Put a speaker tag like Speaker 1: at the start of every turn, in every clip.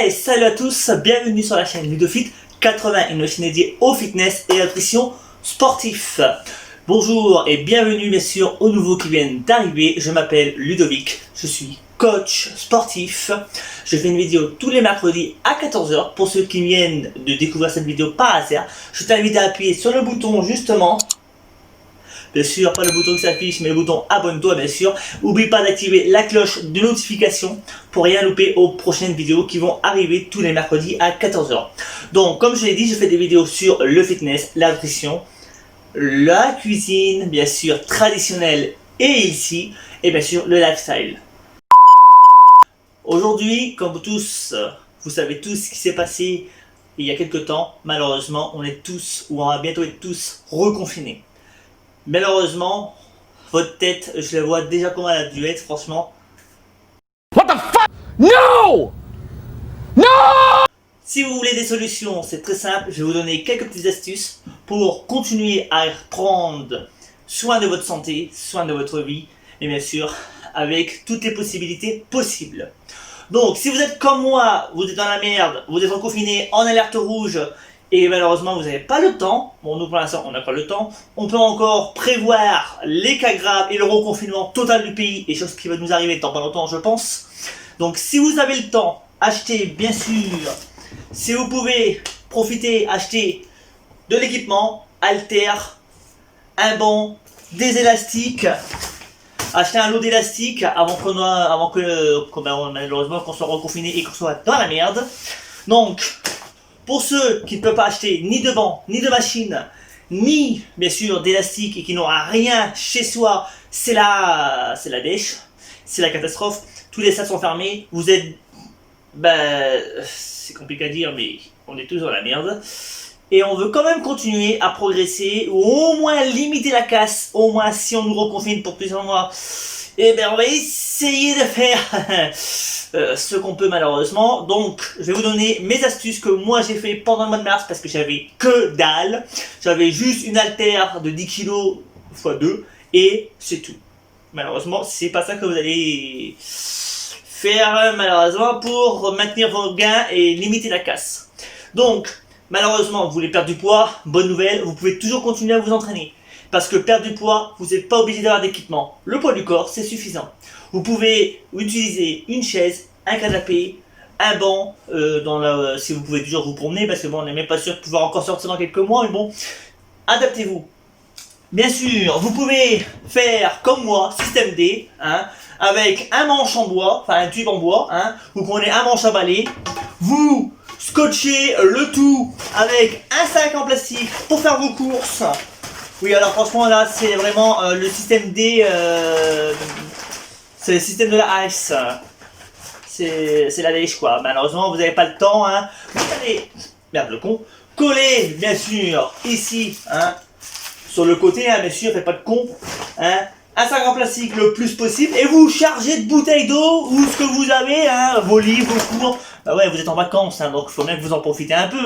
Speaker 1: Hey, salut à tous, bienvenue sur la chaîne Ludofit 80, une chaîne dédiée au fitness et à la nutrition sportif. Bonjour et bienvenue bien sûr aux nouveaux qui viennent d'arriver. Je m'appelle Ludovic, je suis coach sportif. Je fais une vidéo tous les mercredis à 14 h. Pour ceux qui viennent de découvrir cette vidéo par hasard, je t'invite à appuyer sur le bouton justement. Bien sûr, pas le bouton qui s'affiche, mais le bouton abonne-toi, bien sûr. N'oublie pas d'activer la cloche de notification pour rien louper aux prochaines vidéos qui vont arriver tous les mercredis à 14 h. Donc, comme je l'ai dit, je fais des vidéos sur le fitness, la nutrition, la cuisine, bien sûr, traditionnelle et ici, et bien sûr, le lifestyle. Aujourd'hui, comme vous tous, vous savez tous ce qui s'est passé il y a quelques temps. Malheureusement, on est tous, ou on va bientôt être tous, reconfinés. Malheureusement, votre tête, je la vois déjà comment elle a dû être, franchement.
Speaker 2: What the fuck? No! No!
Speaker 1: Si vous voulez des solutions, c'est très simple. Je vais vous donner quelques petites astuces pour continuer à prendre soin de votre santé, soin de votre vie, et bien sûr, avec toutes les possibilités possibles. Donc, si vous êtes comme moi, vous êtes dans la merde, vous êtes reconfiné en alerte rouge, et malheureusement vous n'avez pas le temps, bon nous pour l'instant on n'a pas le temps, on peut encore prévoir les cas graves et le reconfinement total du pays, et chose qui va nous arriver dans pas longtemps je pense. Donc si vous avez le temps, achetez bien sûr, si vous pouvez profiter, acheter de l'équipement, haltères, un banc, des élastiques, acheter un lot d'élastiques avant que malheureusement qu'on soit reconfiné et qu'on soit dans la merde. Donc pour ceux qui ne peuvent pas acheter ni de banc, ni de machine, ni bien sûr d'élastique et qui n'auront rien chez soi, c'est la dèche, c'est la catastrophe. Tous les salles sont fermés, vous êtes, c'est compliqué à dire, mais on est tous dans la merde. Et on veut quand même continuer à progresser, ou au moins limiter la casse, au moins si on nous reconfine pour plusieurs mois. Et on va essayer de faire ce qu'on peut malheureusement. Donc je vais vous donner mes astuces que moi j'ai fait pendant le mois de mars parce que j'avais que dalle. J'avais juste une haltère de 10 kg x 2 et c'est tout. Malheureusement c'est pas ça que vous allez faire malheureusement pour maintenir vos gains et limiter la casse. Donc malheureusement vous voulez perdre du poids, bonne nouvelle, vous pouvez toujours continuer à vous entraîner. Parce que perdre du poids, vous n'êtes pas obligé d'avoir d'équipement. Le poids du corps, c'est suffisant. Vous pouvez utiliser une chaise, un canapé, un banc, si vous pouvez toujours vous promener, parce que bon, on n'est même pas sûr de pouvoir encore sortir dans quelques mois, mais bon, adaptez-vous. Bien sûr, vous pouvez faire comme moi, système D, avec un manche en bois, enfin un tube en bois, vous prenez un manche à balai, vous scotchez le tout avec un sac en plastique pour faire vos courses. Oui, alors franchement là c'est vraiment le système D, c'est le système de la ice, c'est la lèche quoi. Malheureusement vous n'avez pas le temps, vous allez, merde le con, coller bien sûr ici, sur le côté, bien sûr, faites pas de con, un sac en plastique le plus possible et vous chargez de bouteilles d'eau ou ce que vous avez, vos livres, vos cours. Bah ouais, vous êtes en vacances, donc il faut bien que vous en profitez un peu.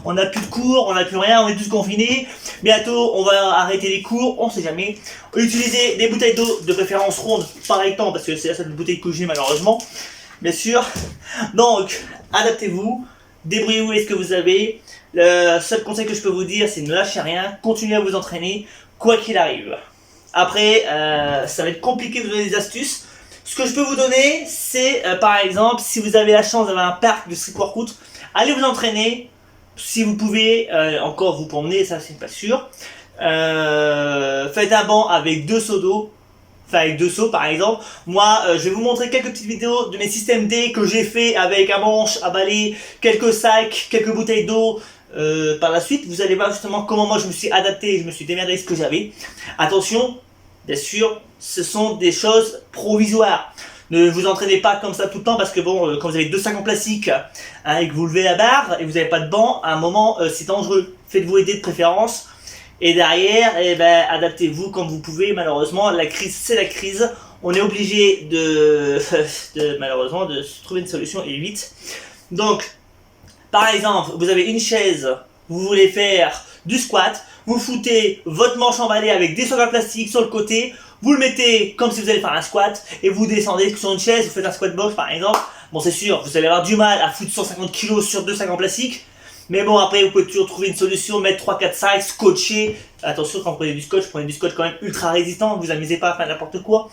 Speaker 1: On n'a plus de cours, on n'a plus rien, on est tous confinés. Bientôt, on va arrêter les cours, on sait jamais. Utilisez des bouteilles d'eau de préférence rondes par temps parce que c'est la seule bouteille que j'ai malheureusement. Bien sûr. Donc, adaptez-vous, débrouillez-vous avec ce que vous avez. Le seul conseil que je peux vous dire, c'est ne lâchez rien, continuez à vous entraîner, quoi qu'il arrive. Après, ça va être compliqué de vous donner des astuces. Ce que je peux vous donner, c'est par exemple, si vous avez la chance d'avoir un parc de street workout, allez vous entraîner. Si vous pouvez encore vous promener, ça c'est pas sûr. Faites un banc avec 2 seaux d'eau. Enfin avec 2 seaux par exemple. Moi je vais vous montrer quelques petites vidéos de mes systèmes D que j'ai fait avec un manche à balai, quelques sacs, quelques bouteilles d'eau. Par la suite vous allez voir justement comment moi je me suis adapté et je me suis démerdé avec ce que j'avais. Attention, bien sûr ce sont des choses provisoires. Ne vous entraînez pas comme ça tout le temps parce que bon, quand vous avez 2 sacs en plastique et que vous levez la barre et que vous n'avez pas de banc, à un moment c'est dangereux. Faites-vous aider de préférence. Et derrière, adaptez-vous comme vous pouvez. Malheureusement, la crise, c'est la crise. On est obligé malheureusement de trouver une solution et vite. Donc, par exemple, vous avez une chaise, vous voulez faire du squat, vous foutez votre manche emballée avec des sols en plastique sur le côté, vous le mettez comme si vous allez faire un squat et vous descendez sur une chaise, vous faites un squat box par exemple, Bon, c'est sûr, vous allez avoir du mal à foutre 150 kilos sur 2 sacs en plastique. Mais bon, après, vous pouvez toujours trouver une solution, mettre 3-4 sacs, scotcher. Attention, quand vous prenez du scotch quand même ultra résistant, vous amusez pas à faire n'importe quoi.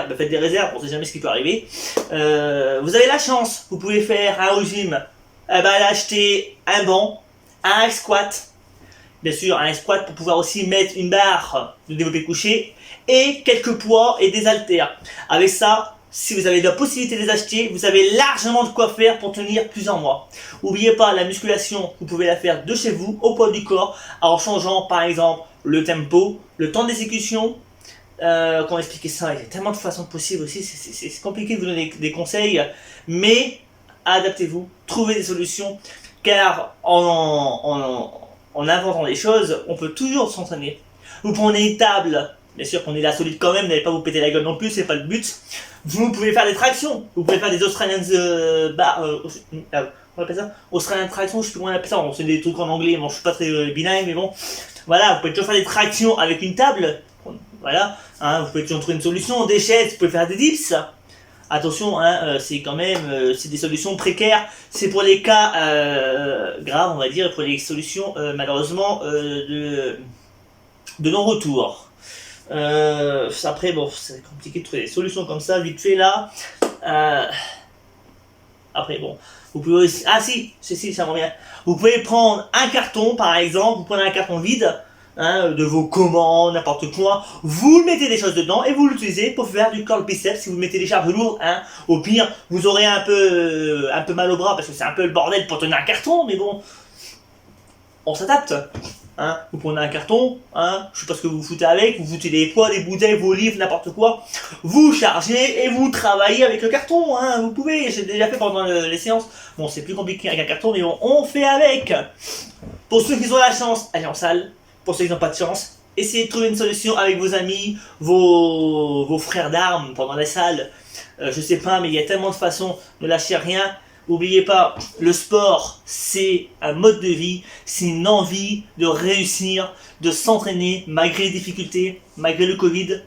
Speaker 1: réserves, faites des réserves, on ne sait jamais ce qui peut arriver. Vous avez la chance, vous pouvez faire un régime, aller acheter un banc, un squat, bien sûr un squat pour pouvoir aussi mettre une barre de développé couché, et quelques poids et des haltères. Avec ça, si vous avez la possibilité de les acheter, vous avez largement de quoi faire pour tenir plusieurs mois. N'oubliez pas, la musculation, vous pouvez la faire de chez vous, au poids du corps, en changeant par exemple le tempo, le temps d'exécution. Comment expliquer ça? Il y a tellement de façons possibles aussi, c'est compliqué de vous donner des conseils, mais adaptez-vous, trouvez des solutions, car en inventant des choses, on peut toujours s'entraîner. Vous prenez une table, bien sûr prenez la solide quand même, n'allez pas vous péter la gueule non plus, c'est pas le but. Vous pouvez faire des tractions, vous pouvez faire des Australian on appelle ça Australian traction, je sais plus comment on appelle ça, bon, c'est des trucs en anglais, bon je suis pas très bilingue, mais bon, voilà, vous pouvez toujours faire des tractions avec une table, voilà, hein, vous pouvez toujours trouver une solution, des chaises, vous pouvez faire des dips. Attention, hein, c'est quand même c'est des solutions précaires, c'est pour les cas graves, on va dire, pour les solutions malheureusement de non-retour. Après, bon, c'est compliqué de trouver des solutions comme ça, vite fait là. Après, bon, vous pouvez aussi. Ah si, ça me revient. Vous pouvez prendre un carton, par exemple, vous prenez un carton vide, hein, de vos commandes, n'importe quoi, vous mettez des choses dedans et vous l'utilisez pour faire du curl biceps. Si vous mettez des charges lourdes, hein, au pire, vous aurez un peu mal au bras parce que c'est un peu le bordel pour tenir un carton, mais bon, on s'adapte. Hein, vous prenez un carton, hein, je sais pas ce que vous foutez avec, vous foutez des poids, des bouteilles, vos livres, n'importe quoi, vous chargez et vous travaillez avec le carton, hein, vous pouvez, j'ai déjà fait pendant les séances, bon c'est plus compliqué avec un carton, mais bon, on fait avec. Pour ceux qui ont la chance, allez en salle, pour ceux qui n'ont pas de chance, essayez de trouver une solution avec vos amis, vos frères d'armes pendant la salle, je sais pas, mais il y a tellement de façons, ne lâchez rien. N'oubliez pas, le sport, c'est un mode de vie, c'est une envie de réussir, de s'entraîner malgré les difficultés, malgré le Covid.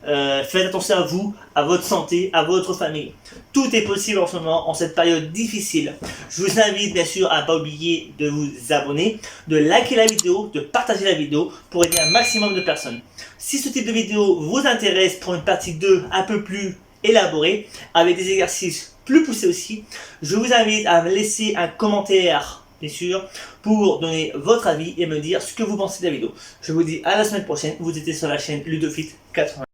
Speaker 1: Faites attention à vous, à votre santé, à votre famille. Tout est possible en ce moment, en cette période difficile. Je vous invite bien sûr à ne pas oublier de vous abonner, de liker la vidéo, de partager la vidéo pour aider un maximum de personnes. Si ce type de vidéo vous intéresse pour une partie 2 un peu plus élaborée, avec des exercices plus poussé aussi, je vous invite à me laisser un commentaire, bien sûr, pour donner votre avis et me dire ce que vous pensez de la vidéo. Je vous dis à la semaine prochaine, vous étiez sur la chaîne Ludofit 80.